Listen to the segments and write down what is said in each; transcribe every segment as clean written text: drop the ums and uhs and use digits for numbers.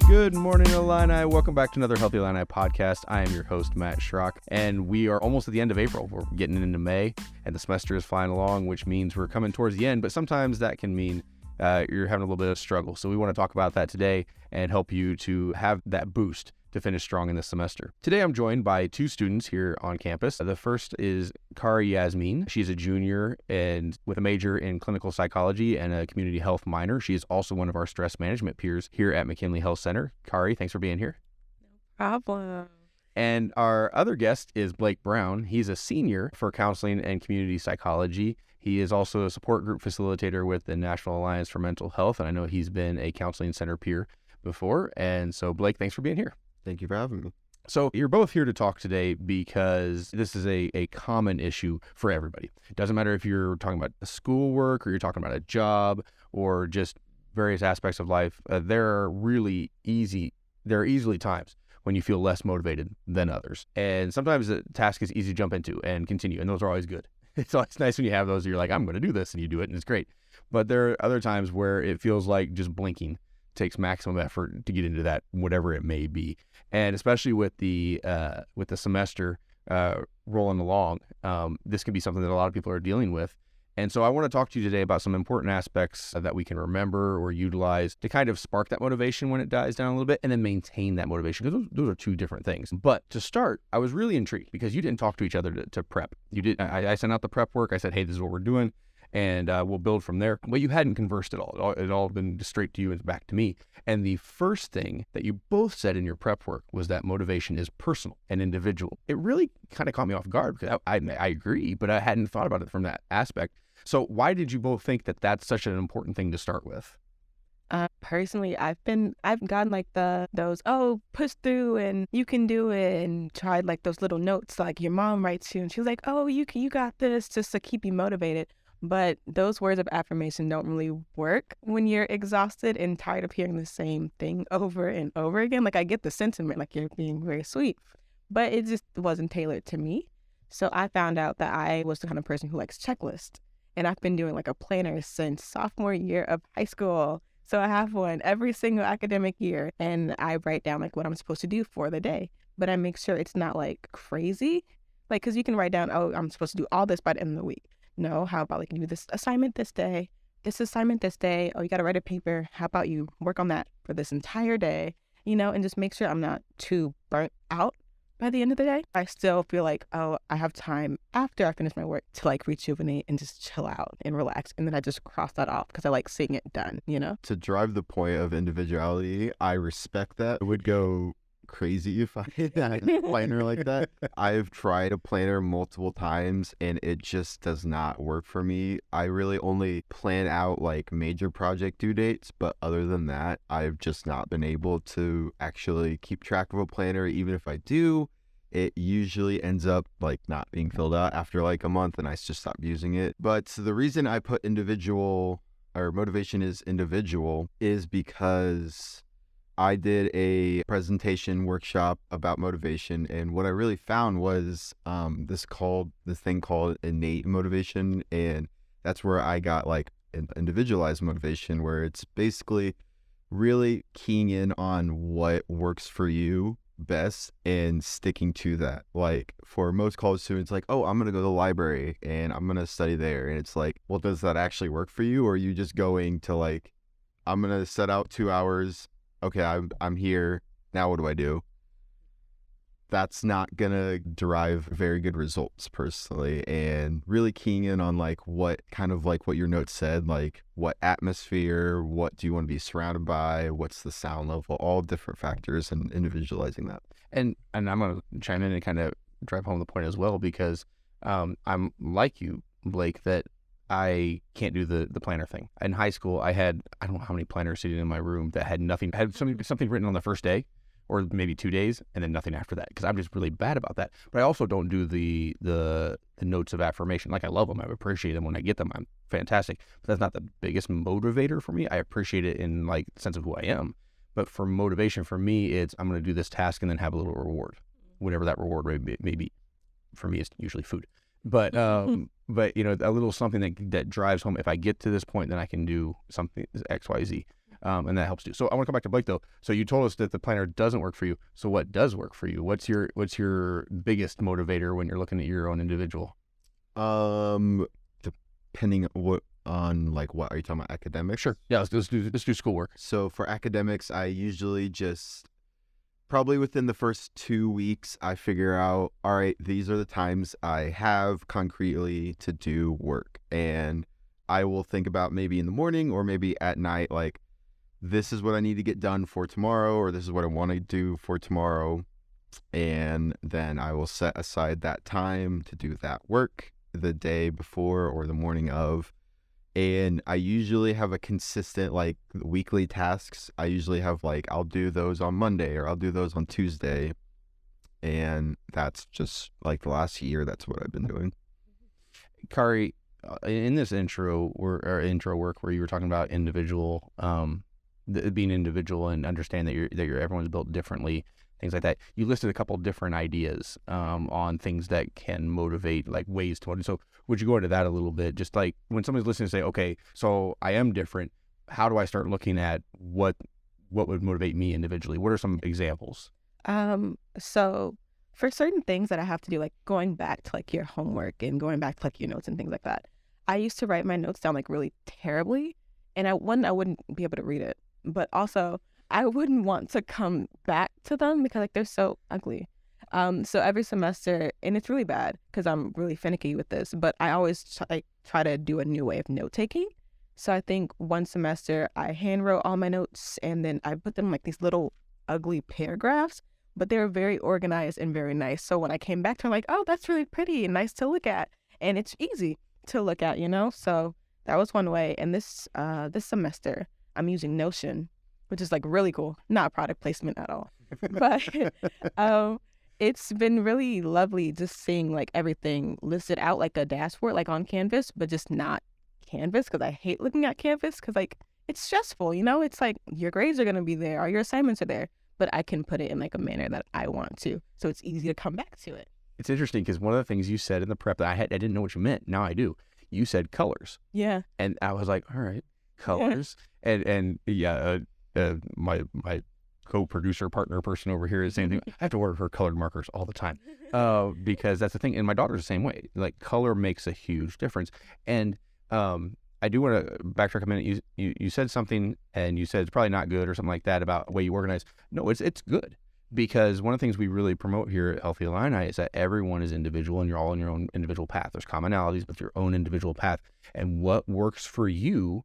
Good morning, Illini. Welcome back to another Healthy Illini podcast. I am your host, Matt Schrock, and we are almost at the end of April. We're getting into May, and the semester is flying along, which means we're coming towards the end, but sometimes that can mean you're having a little bit of struggle. So we want to talk about that today and help you to have that boost to finish strong in this semester. Today, I'm joined by two students here on campus. The first is Kari Yasmin. She's a junior and with a major in clinical psychology and a community health minor. She is also one of our stress management peers here at McKinley Health Center. Kari, thanks for being here. No problem. And our other guest is Blake Brown. He's a senior for counseling and community psychology. He is also a support group facilitator with the National Alliance for Mental Health, and I know he's been a counseling center peer before. And so, Blake, thanks for being here. Thank you for having me. So you're both here to talk today because this is a common issue for everybody. It doesn't matter if you're talking about schoolwork or you're talking about a job or just various aspects of life. There are easily times when you feel less motivated than others. And sometimes the task is easy to jump into and continue, and those are always good. It's always nice when you have those, you're like, I'm going to do this, and you do it, and it's great. But there are other times where it feels like just blinking takes maximum effort to get into that, whatever it may be. And especially with the semester rolling along, this can be something that a lot of people are dealing with. And so I want to talk to you today about some important aspects that we can remember or utilize to kind of spark that motivation when it dies down a little bit and then maintain that motivation, because those are two different things. But to start, I was really intrigued because you didn't talk to each other to prep. You did. I sent out the prep work. I said, hey, this is what we're doing, and we'll build from there. But you hadn't conversed at all. It all been straight to you and back to me. And the first thing that you both said in your prep work was that motivation is personal and individual. It really kind of caught me off guard because I agree, but I hadn't thought about it from that aspect. So why did you both think that that's such an important thing to start with? Personally, I've gotten like those push through and you can do it, and tried like those little notes like your mom writes you and she's like, oh, you got this, just to keep you motivated. But those words of affirmation don't really work when you're exhausted and tired of hearing the same thing over and over again. Like, I get the sentiment, like you're being very sweet, but it just wasn't tailored to me. So I found out that I was the kind of person who likes checklists. And I've been doing like a planner since sophomore year of high school. So I have one every single academic year, and I write down like what I'm supposed to do for the day. But I make sure it's not like crazy. Like, because you can write down, oh, I'm supposed to do all this by the end of the week. No, how about like you do this assignment this day, this assignment this day. Oh, you got to write a paper. How about you work on that for this entire day, and just make sure I'm not too burnt out by the end of the day. I still feel like, oh, I have time after I finish my work to like rejuvenate and just chill out and relax. And then I just cross that off because I like seeing it done, To drive the point of individuality, I respect that. I would go crazy if I had a planner like that. I've tried a planner multiple times and it just does not work for me. I really only plan out like major project due dates, but other than that, I've just not been able to actually keep track of a planner. Even if I do, it usually ends up like not being filled out after like a month and I just stop using it. But the reason I put individual or motivation is individual is because I did a presentation workshop about motivation, and what I really found was this thing called innate motivation, and that's where I got like an individualized motivation, where it's basically really keying in on what works for you best and sticking to that. Like for most college students, like, oh, I'm gonna go to the library and I'm gonna study there, and it's like, well, does that actually work for you, or are you just going to like, I'm gonna set out 2 hours. Okay, I'm here. Now what do I do? That's not going to derive very good results personally. And really keying in on like what your notes said, like what atmosphere, what do you want to be surrounded by, what's the sound level, all different factors, and individualizing that. And I'm going to chime in and kind of drive home the point as well, because I'm like you, Blake, that I can't do the planner thing. In high school, I don't know how many planners sitting in my room that had nothing, had something written on the first day or maybe 2 days and then nothing after that, because I'm just really bad about that. But I also don't do the notes of affirmation. Like, I love them. I appreciate them when I get them. I'm fantastic. But that's not the biggest motivator for me. I appreciate it in like the sense of who I am. But for motivation, for me, it's I'm going to do this task and then have a little reward, whatever that reward may be. For me, it's usually food. But a little something that drives home. If I get to this point, then I can do something X, Y, Z. and that helps too. So I want to come back to Blake though. So you told us that the planner doesn't work for you. So what does work for you? What's your biggest motivator when you're looking at your own individual? Depending on like what are you talking about, academics? Sure. Yeah, let's do schoolwork. So for academics, I usually just probably within the first 2 weeks, I figure out, all right, these are the times I have concretely to do work. And I will think about maybe in the morning or maybe at night, like, this is what I need to get done for tomorrow, or this is what I want to do for tomorrow. And then I will set aside that time to do that work the day before or the morning of. And I usually have a consistent, like, weekly tasks. I usually have, like, I'll do those on Monday or I'll do those on Tuesday. And that's just, like, the last year, that's what I've been doing. Kari, in this intro work where you were talking about individual, being individual and understand that you're everyone's built differently, things like that. You listed a couple different ideas on things that can motivate, like ways to motivate. So would you go into that a little bit? Just like when somebody's listening, say, okay, so I am different. How do I start looking at what would motivate me individually? What are some examples? So for certain things that I have to do, like going back to like your homework and going back to like your notes and things like that, I used to write my notes down like really terribly, and I wouldn't be able to read it, but also I wouldn't want to come back to them because like they're so ugly. So every semester, and it's really bad because I'm really finicky with this, but I always try to do a new way of note taking. So I think one semester I hand wrote all my notes and then I put them like these little ugly paragraphs, but they were very organized and very nice. So when I came back to, I'm like, oh, that's really pretty and nice to look at, and it's easy to look at, you know. So that was one way. And this semester I'm using Notion, which is like really cool. Not product placement at all, but it's been really lovely just seeing like everything listed out like a dashboard, like on Canvas, but just not Canvas, because I hate looking at Canvas because like it's stressful, you know. It's like your grades are going to be there or your assignments are there, but I can put it in like a manner that I want to, so it's easy to come back to it. It's interesting because one of the things you said in the prep that I didn't know what you meant. Now I do. You said colors. Yeah. And I was like, all right, colors. Yeah. And my co-producer partner person over here is the same thing. I have to order her colored markers all the time because that's the thing. And my daughter's the same way. Like color makes a huge difference. And I do want to backtrack a minute. You said something and you said it's probably not good or something like that about the way you organize. No, it's good, because one of the things we really promote here at Healthy Illini is that everyone is individual and you're all on your own individual path. There's commonalities, but your own individual path, and what works for you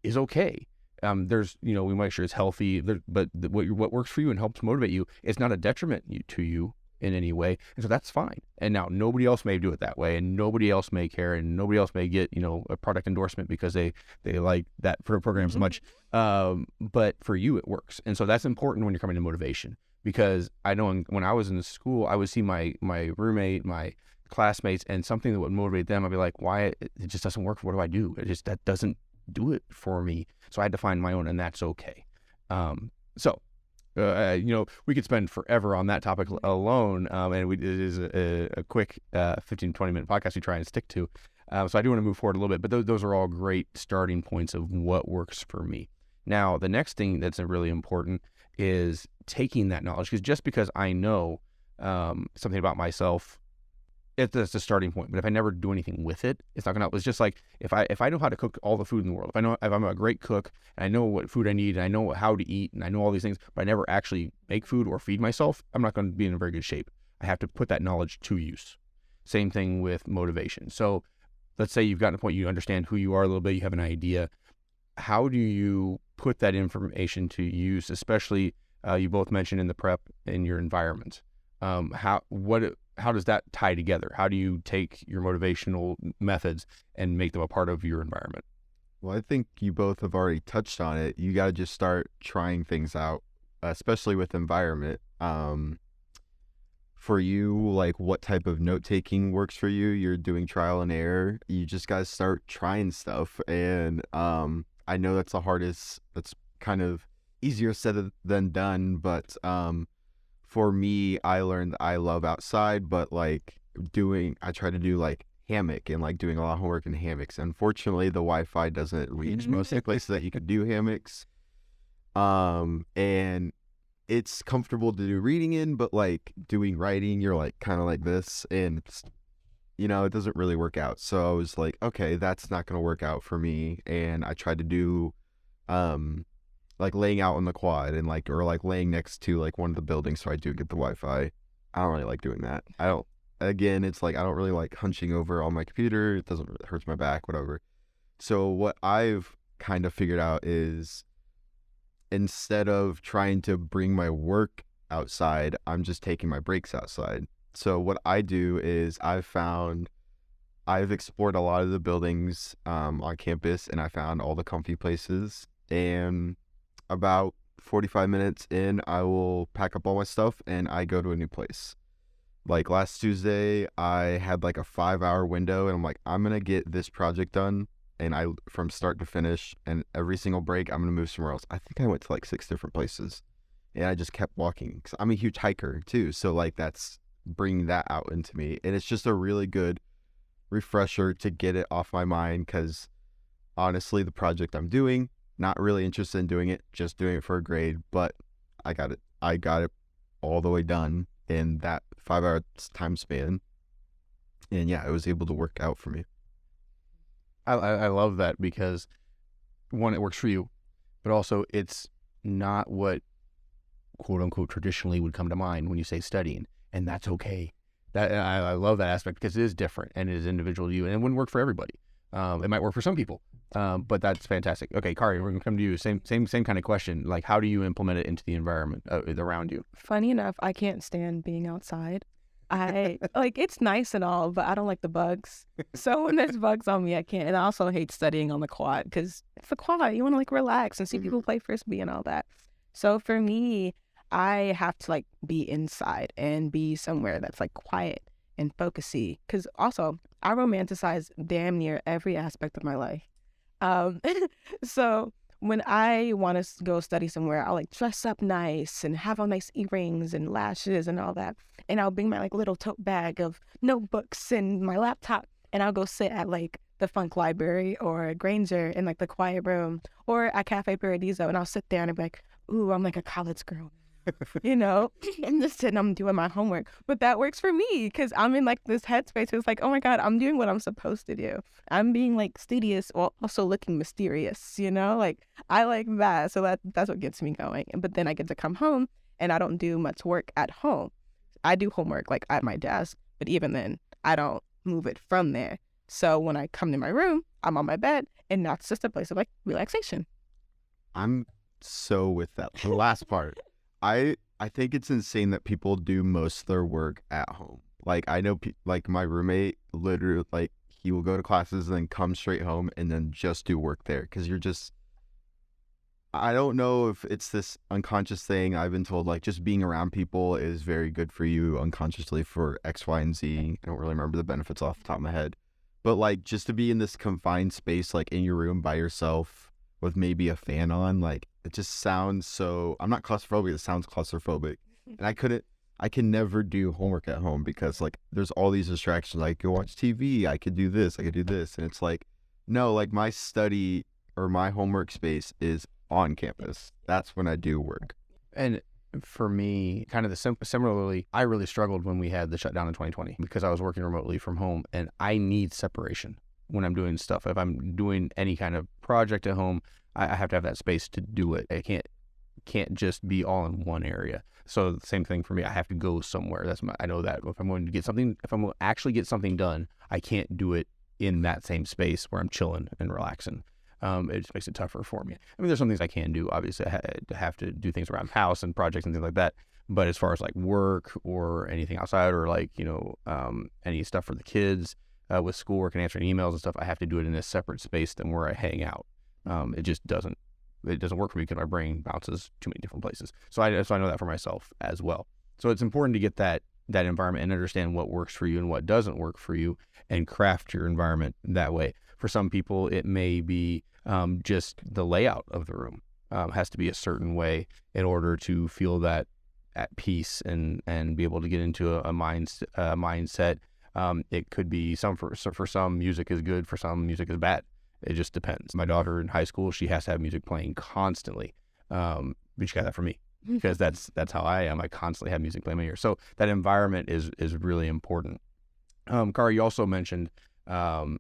is okay. There's, we make sure it's healthy, but what works for you and helps motivate you is not a detriment to you in any way, and so that's fine. And now nobody else may do it that way, and nobody else may care, and nobody else may get a product endorsement because they like that program so much. But for you, it works, and so that's important when you're coming to motivation. Because I know when I was in school, I would see my roommate, my classmates, and something that would motivate them, I'd be like, why? It just doesn't work. What do I do? That doesn't do it for me. So I had to find my own, and that's okay. We could spend forever on that topic alone, and it is a quick 15, 20-minute podcast we try and stick to. So I do want to move forward a little bit, but those are all great starting points of what works for me. Now, the next thing that's really important is taking that knowledge, because just because I know something about myself, that's a starting point. But if I never do anything with it, it's not gonna help. It's just like if I know how to cook all the food in the world, if I'm a great cook and I know what food I need and I know how to eat and I know all these things, but I never actually make food or feed myself, I'm not going to be in a very good shape. I have to put that knowledge to use. Same thing with motivation. So let's say you've gotten to the point you understand who you are a little bit, you have an idea. How do you put that information to use, especially you both mentioned in the prep, in your environment? How does that tie together? How do you take your motivational methods and make them a part of your environment? Well, I think you both have already touched on it. You got to just start trying things out, especially with environment. For you, like what type of note-taking works for you? You're doing trial and error. You just got to start trying stuff. And I know that's the hardest. That's kind of easier said than done, but for me, I learned I love outside, but I try to do like hammock and like doing a lot of homework in hammocks. Unfortunately, the Wi-Fi doesn't reach most of the places that you could do hammocks. And it's comfortable to do reading in, but like doing writing, you're like kind of like this, and it doesn't really work out. So I was like, okay, that's not going to work out for me. And I tried to do like laying out on the quad and like, or like laying next to like one of the buildings so I do get the Wi-Fi. I don't really like doing that. Again, it's like I don't really like hunching over on my computer. It doesn't really hurts my back, whatever. So what I've kind of figured out is, instead of trying to bring my work outside, I'm just taking my breaks outside. So what I do is I've explored a lot of the buildings on campus, and I found all the comfy places. And about 45 minutes in, I will pack up all my stuff and I go to a new place. Like last Tuesday, I had like a 5-hour window, and I'm like, I'm going to get this project done. And from start to finish, and every single break, I'm going to move somewhere else. I think I went to like 6 different places, and I just kept walking because I'm a huge hiker too. So like that's bringing that out into me. And it's just a really good refresher to get it off my mind, because honestly, the project I'm doing, not really interested in doing it, just doing it for a grade, but I got it all the way done in that 5-hour time span. And yeah, it was able to work out for me. I love that, because one, it works for you, but also it's not what quote unquote traditionally would come to mind when you say studying, and that's okay. I love that aspect, because it is different and it is individual to you, and it wouldn't work for everybody. It might work for some people, but that's fantastic. Okay, Kari, we're gonna come to you. Same kind of question. Like, how do you implement it into the environment around you? Funny enough, I can't stand being outside. I like, it's nice and all, but I don't like the bugs. So when there's bugs on me, I can't. And I also hate studying on the quad, because it's the quad. You want to like relax and see people play frisbee and all that. So for me, I have to like be inside and be somewhere that's like quiet and focusy. Because also, I romanticize damn near every aspect of my life. So when I want to go study somewhere, I'll like dress up nice and have on nice earrings and lashes and all that. And I'll bring my like little tote bag of notebooks and my laptop, and I'll go sit at like the Funk Library or Granger in like the quiet room, or at Cafe Paradiso, and I'll sit there and I'll be like, ooh, I'm like a college girl. And just sitting, I'm doing my homework. But that works for me, because I'm in like this headspace. It's like, oh my God, I'm doing what I'm supposed to do. I'm being like studious while also looking mysterious, like I like that. So that's what gets me going. But then I get to come home and I don't do much work at home. I do homework like at my desk, but even then I don't move it from there. So when I come to my room, I'm on my bed, and that's just a place of like relaxation. I'm so with that. The last part. I think it's insane that people do most of their work at home. Like, I know like my roommate, literally, like, he will go to classes and then come straight home and then just do work there, because I don't know if it's this unconscious thing. I've been told like just being around people is very good for you unconsciously for X, Y, and Z. I don't really remember the benefits off the top of my head, but like just to be in this confined space, like in your room by yourself with maybe a fan on, like it just sounds so, I'm not claustrophobic, it sounds claustrophobic. And I can never do homework at home, because like there's all these distractions. I could watch TV, I could do this, and it's like, no, like my study or my homework space is on campus. That's when I do work. And for me, kind of similarly, I really struggled when we had the shutdown in 2020, because I was working remotely from home, and I need separation when I'm doing stuff. If I'm doing any kind of project at home, I have to have that space to do it. I can't just be all in one area. So the same thing for me. I have to go somewhere. I know that if I'm going to actually get something done, I can't do it in that same space where I'm chilling and relaxing. It just makes it tougher for me. I mean, there's some things I can do. Obviously, I have to do things around the house and projects and things like that. But as far as like work or anything outside, or like, any stuff for the kids with schoolwork and answering emails and stuff, I have to do it in a separate space than where I hang out. It just doesn't work for me, because my brain bounces too many different places. So I know that for myself as well. So it's important to get that environment and understand what works for you and what doesn't work for you, and craft your environment that way. For some people, it may be just the layout of the room has to be a certain way in order to feel that at peace and be able to get into a mindset. It could be for some music is good, for some music is bad. It just depends. My daughter in high school, she has to have music playing constantly. But you got that from me because that's how I am. I constantly have music playing in my ear. So that environment is really important. Kara, you also mentioned, and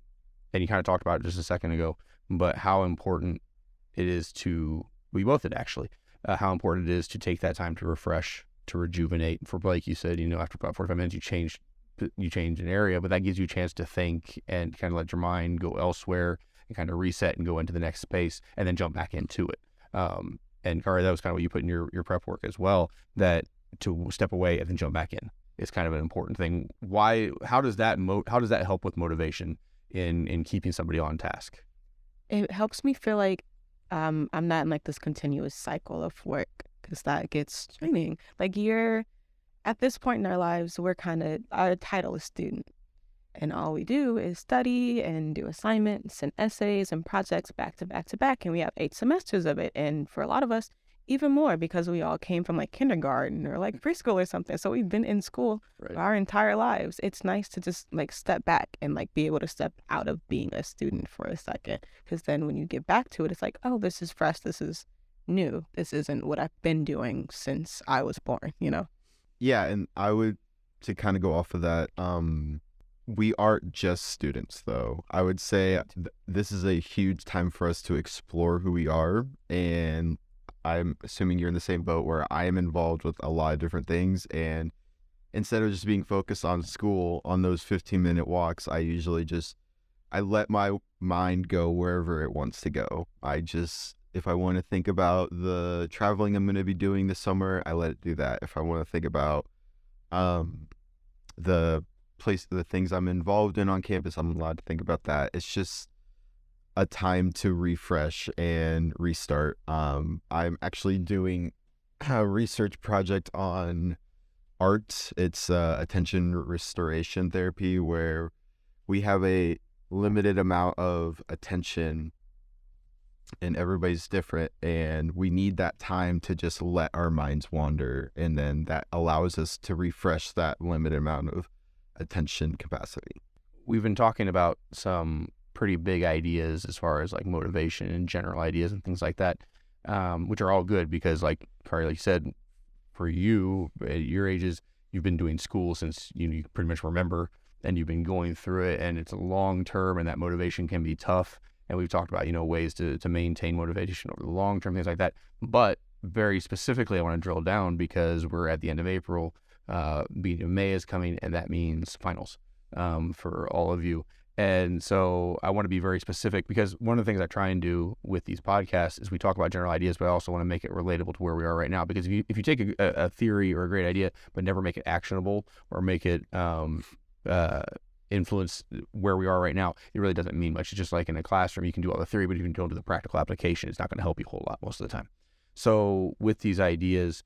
you kind of talked about it just a second ago, but how important it is we both did actually, how important it is to take that time to refresh, to rejuvenate. For Blake, you said, after about 45 minutes, you change an area, but that gives you a chance to think and kind of let your mind go elsewhere and kind of reset and go into the next space and then jump back into it. And Kara, that was kind of what you put in your prep work as well, that to step away and then jump back in is kind of an important thing. How does that help with motivation in keeping somebody on task? It helps me feel like I'm not in like this continuous cycle of work, because that gets draining. Like at this point in our lives, our title is student. And all we do is study and do assignments and essays and projects back to back to back. And we have 8 semesters of it. And for a lot of us, even more, because we all came from like kindergarten or like preschool or something. So we've been in school our entire lives. It's nice to just like step back and like be able to step out of being a student for a second. Because then when you get back to it, it's like, oh, this is fresh. This is new. This isn't what I've been doing since I was born, Yeah, and I would, to kind of go off of that, we aren't just students, though. I would say this is a huge time for us to explore who we are, and I'm assuming you're in the same boat where I am involved with a lot of different things, and instead of just being focused on school, on those 15-minute walks, I let my mind go wherever it wants to go. If I want to think about the traveling I'm going to be doing this summer, I let it do that. If I want to think about the things I'm involved in on campus, I'm allowed to think about that. It's just a time to refresh and restart. I'm actually doing a research project on art. It's attention restoration therapy, where we have a limited amount of attention and everybody's different, and we need that time to just let our minds wander, and then that allows us to refresh that limited amount of attention capacity. We've been talking about some pretty big ideas as far as like motivation and general ideas and things like that, which are all good because, like Carly said, for you at your ages, you've been doing school since you pretty much remember, and you've been going through it, and it's a long term, and that motivation can be tough. And we've talked about, ways to maintain motivation over the long term, things like that. But very specifically, I want to drill down because we're at the end of April. Beginning of May is coming, and that means finals for all of you. And so I want to be very specific, because one of the things I try and do with these podcasts is we talk about general ideas, but I also want to make it relatable to where we are right now. Because if you take a theory or a great idea, but never make it actionable or make it influence where we are right now, it really doesn't mean much. It's just like in a classroom, you can do all the theory, but if you don't do the practical application, it's not going to help you a whole lot most of the time. So with these ideas,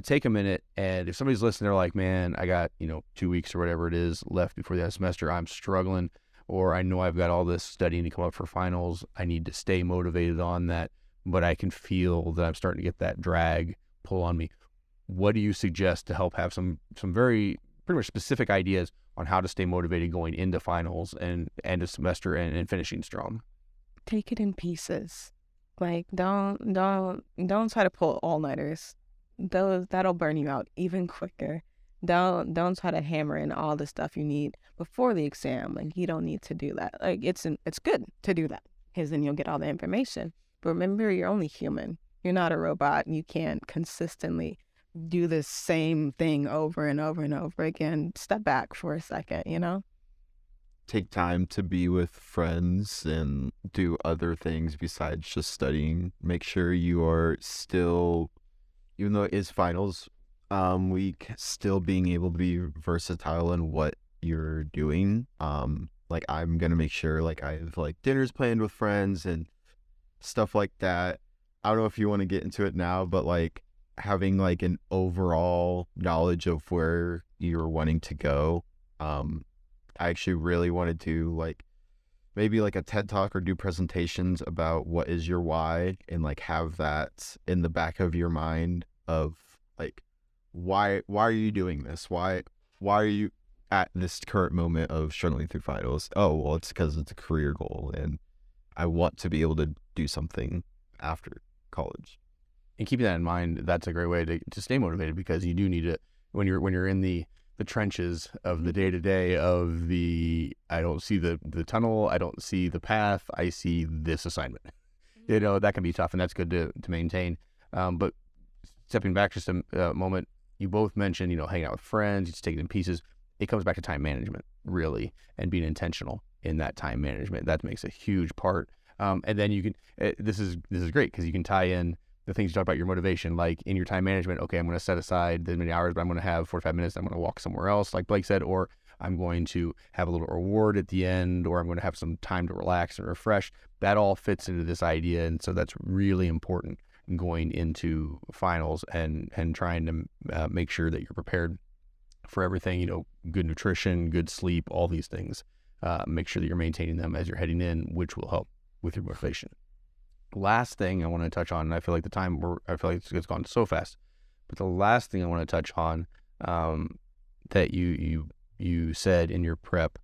take a minute, and if somebody's listening, they're like, man, I got 2 weeks or whatever it is left before the semester, I'm struggling, or I know I've got all this studying to come up for finals, I need to stay motivated on that, but I can feel that I'm starting to get that drag pull on me. What do you suggest to help have some very pretty much specific ideas on how to stay motivated going into finals and end of semester and finishing strong? Take it in pieces. Like don't try to pull all-nighters. That'll burn you out even quicker. Don't try to hammer in all the stuff you need before the exam. Like, you don't need to do that. Like, it's good to do that, because then you'll get all the information. But remember, you're only human. You're not a robot. You can't consistently do the same thing over and over and over again. Step back for a second, Take time to be with friends and do other things besides just studying. Make sure you are still, even though it is finals week, still being able to be versatile in what you're doing. Like, I'm gonna make sure, like, I have like dinners planned with friends and stuff like that. I don't know if you want to get into it now, but like having like an overall knowledge of where you're wanting to go. I actually really want to do like maybe like a TED Talk or do presentations about what is your why, and like have that in the back of your mind of like, why are you doing this? Why are you at this current moment of struggling through finals? Oh, well, it's because it's a career goal and I want to be able to do something after college. And keeping that in mind, that's a great way to stay motivated, because you do need to, when you're in the trenches of the day-to-day of I don't see the tunnel, I don't see the path, I see this assignment. That can be tough, and that's good to maintain. But stepping back just a moment, you both mentioned, hanging out with friends, just taking it in pieces. It comes back to time management, really, and being intentional in that time management. That makes a huge part. And then you can, this is great, because you can tie in the things you talk about, your motivation, like in your time management. Okay, I'm going to set aside this many hours, but I'm going to have 45 minutes. I'm going to walk somewhere else, like Blake said, or I'm going to have a little reward at the end, or I'm going to have some time to relax and refresh. That all fits into this idea. And so that's really important going into finals and trying to make sure that you're prepared for everything, good nutrition, good sleep, all these things. Make sure that you're maintaining them as you're heading in, which will help with your motivation. Last thing I want to touch on, and I feel like it's gone so fast, but the last thing I want to touch on that you said in your prep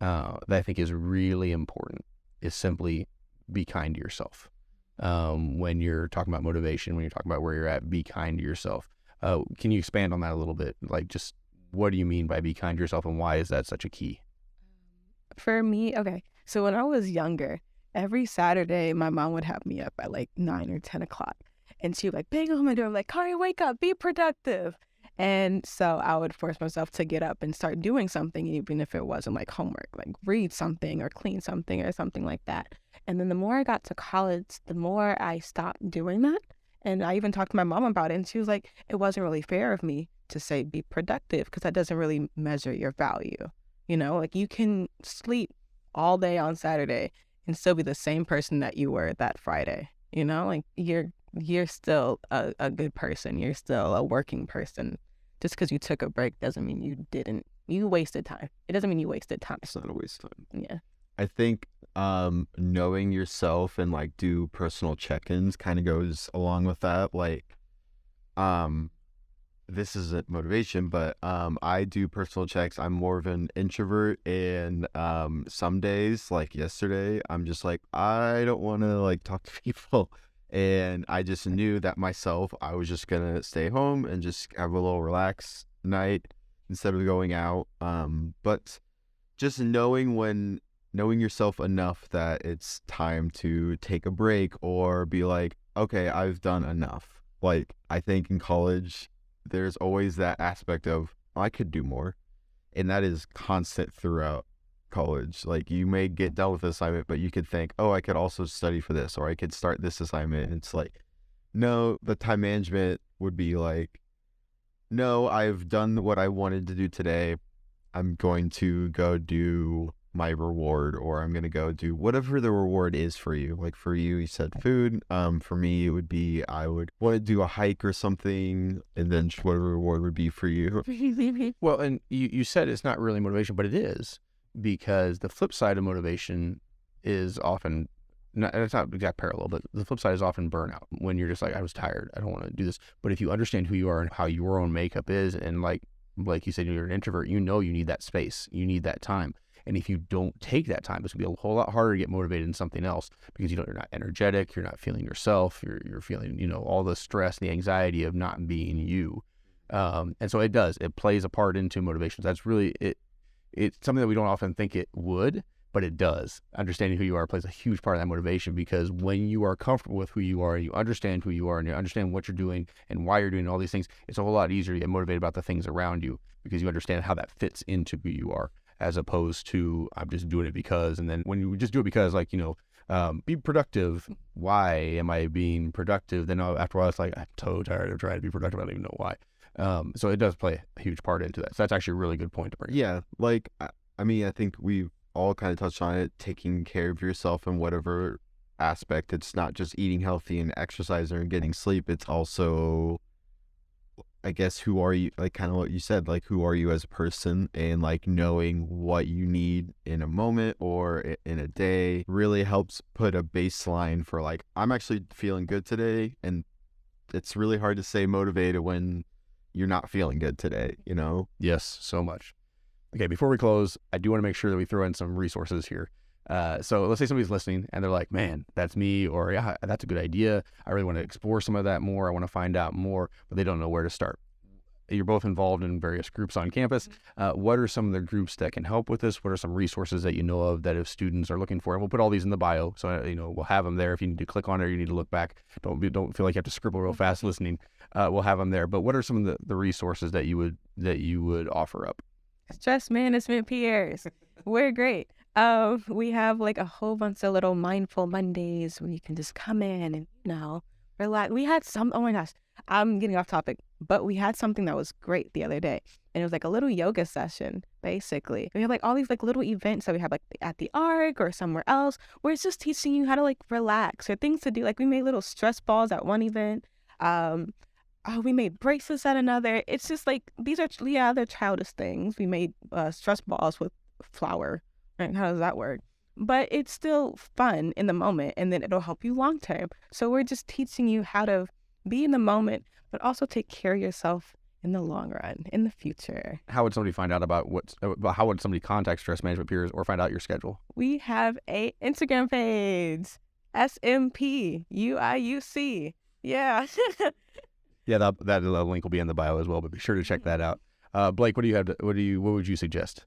that I think is really important is simply be kind to yourself. When you're talking about motivation, when you're talking about where you're at, be kind to yourself. Can you expand on that a little bit? Like, just what do you mean by be kind to yourself, and why is that such a key? For me, okay, so when I was younger, every Saturday, my mom would have me up at like 9 or 10 o'clock. And she would like bang on my door, like, Kari, wake up, be productive. And so I would force myself to get up and start doing something, even if it wasn't like homework, like read something or clean something or something like that. And then the more I got to college, the more I stopped doing that. And I even talked to my mom about it. And she was like, it wasn't really fair of me to say be productive, because that doesn't really measure your value. Like you can sleep all day on Saturday and still be the same person that you were that Friday. Like you're still a good person. You're still a working person. Just because you took a break doesn't mean you wasted time. It doesn't mean you wasted time. It's not a waste of time. Yeah. I think knowing yourself and like do personal check-ins kind of goes along with that. Like this isn't motivation, but I do personal checks. I'm more of an introvert, and some days, like yesterday, I'm just like, I don't want to like talk to people, and I just knew that myself, I was just gonna stay home and just have a little relaxed night instead of going out. But just knowing yourself enough that it's time to take a break or be like, okay, I've done enough. Like, I think in college, there's always that aspect of, I could do more. And that is constant throughout college. Like, you may get done with the assignment, but you could think, oh, I could also study for this, or I could start this assignment. And it's like, no, the time management would be like, no, I've done what I wanted to do today. I'm going to go do my reward, or I'm going to go do whatever the reward is for you. Like for you said food. For me, it would be, I would want to do a hike or something, and then whatever reward would be for you. Well, and you said it's not really motivation, but it is, because the flip side of motivation is often, it's not exact parallel, but the flip side is often burnout, when you're just like, I was tired, I don't want to do this. But if you understand who you are and how your own makeup is, and like you said, you're an introvert, you need that space, you need that time. And if you don't take that time, it's going to be a whole lot harder to get motivated in something else, because you're not energetic, you're not feeling yourself, you're feeling, all the stress, the anxiety of not being you. And so it plays a part into motivation. That's really, it's something that we don't often think it would, but it does. Understanding who you are plays a huge part of that motivation, because when you are comfortable with who you are, and you understand who you are, and you understand what you're doing and why you're doing all these things, it's a whole lot easier to get motivated about the things around you, because you understand how that fits into who you are, as opposed to, I'm just doing it because. And then when you just do it because, like, be productive. Why am I being productive? Then after a while, it's like, I'm so tired of trying to be productive. I don't even know why. So it does play a huge part into that. So that's actually a really good point to bring. Yeah. Like, I mean, I think we've all kind of touched on it, taking care of yourself in whatever aspect. It's not just eating healthy and exercising and getting sleep. It's also, I guess, who are you, like kind of what you said, like who are you as a person, and like knowing what you need in a moment or in a day really helps put a baseline for like, I'm actually feeling good today. And it's really hard to stay motivated when you're not feeling good today, Yes, so much. Okay, before we close, I do want to make sure that we throw in some resources here. So let's say somebody's listening and they're like, man, that's me, or yeah, that's a good idea. I really want to explore some of that more. I want to find out more, but they don't know where to start. You're both involved in various groups on campus. What are some of the groups that can help with this? What are some resources that you know of that if students are looking for? And we'll put all these in the bio. So, we'll have them there. If you need to click on it or you need to look back, don't feel like you have to scribble real fast listening. We'll have them there. But what are some of the resources that you would offer up? Stress management peers. We're great. We have like a whole bunch of little mindful Mondays where you can just come in and, relax. We had oh my gosh, I'm getting off topic, but we had something that was great the other day. And it was like a little yoga session, basically. We have like all these like little events that we have like at the Arc or somewhere else where it's just teaching you how to like relax or things to do. Like we made little stress balls at one event. We made bracelets at another. It's just like, they're childish things. We made stress balls with flour. Right? How does that work? But it's still fun in the moment, and then it'll help you long term. So we're just teaching you how to be in the moment, but also take care of yourself in the long run, in the future. How would somebody find out about how would somebody contact Stress Management Peers or find out your schedule? We have a Instagram page, SMP UIUC. Yeah. Yeah, that link will be in the bio as well, but be sure to check that out. Blake, what would you suggest?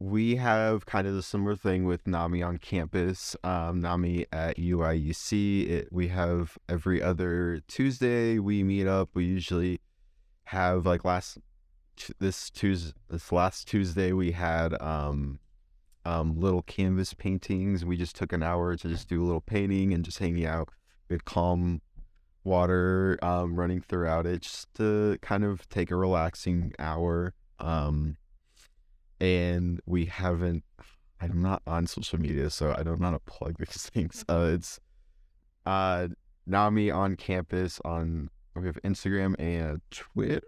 We have kind of the similar thing with NAMI on campus. NAMI at UIUC. We have every other Tuesday we meet up. We usually have like this last Tuesday we had little canvas paintings. We just took an hour to just do a little painting and just hanging out with calm water running throughout it, just to kind of take a relaxing hour. And I'm not on social media, so I don't know how to plug these things. It's NAMI on campus we have Instagram and Twitter.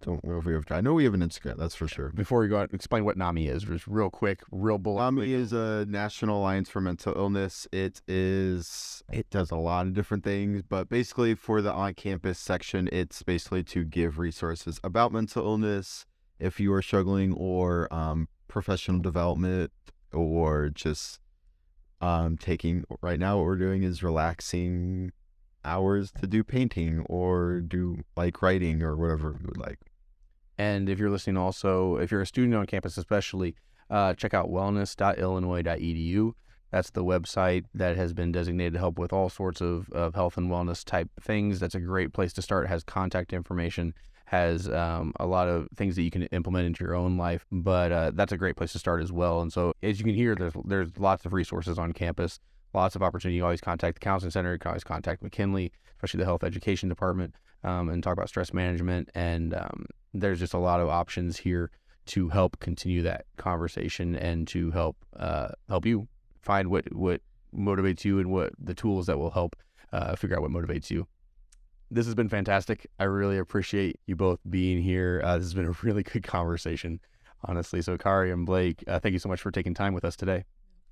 I know we have an Instagram, that's for sure. Before we go on, explain what NAMI is, just real quick, real bullet. NAMI is a National Alliance for Mental Illness. It does a lot of different things, but basically for the on-campus section, it's basically to give resources about mental illness, if you are struggling, or professional development, or just right now what we're doing is relaxing hours to do painting or do like writing or whatever we would like. And if you're listening also, if you're a student on campus especially, check out wellness.illinois.edu. That's the website that has been designated to help with all sorts of health and wellness type things. That's a great place to start. It has contact information, has a lot of things that you can implement into your own life, but that's a great place to start as well. And so as you can hear, there's lots of resources on campus, lots of opportunity. You always contact the counseling center, you can always contact McKinley, especially the health education department, and talk about stress management. And there's just a lot of options here to help continue that conversation and to help you find what motivates you and what the tools that will help figure out what motivates you. This has been fantastic. I really appreciate you both being here. This has been a really good conversation, honestly. So Kari and Blake, thank you so much for taking time with us today.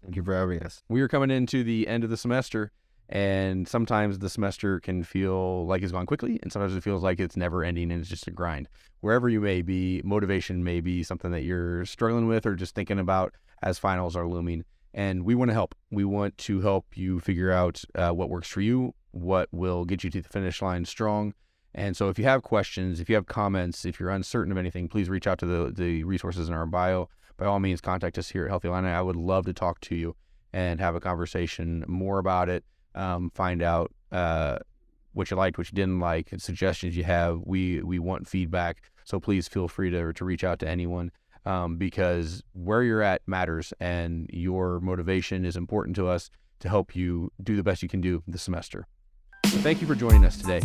Thank you for having us. We are coming into the end of the semester, and sometimes the semester can feel like it's gone quickly, and sometimes it feels like it's never ending and it's just a grind. Wherever you may be, motivation may be something that you're struggling with or just thinking about as finals are looming. And we want to help. We want to help you figure out what works for you, what will get you to the finish line strong. And so if you have questions, if you have comments, if you're uncertain of anything, please reach out to the resources in our bio. By all means, contact us here at Healthy Illini. I would love to talk to you and have a conversation more about it, find out what you liked, what you didn't like, and suggestions you have. We want feedback, so please feel free to reach out to anyone. Because where you're at matters, and your motivation is important to us to help you do the best you can do this semester. So thank you for joining us today.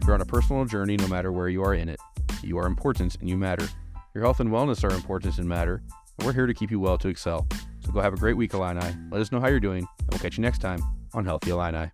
You're on a personal journey no matter where you are in it. You are important and you matter. Your health and wellness are important and matter. And we're here to keep you well to excel. So go have a great week, Illini. Let us know how you're doing, and we'll catch you next time on Healthy Illini.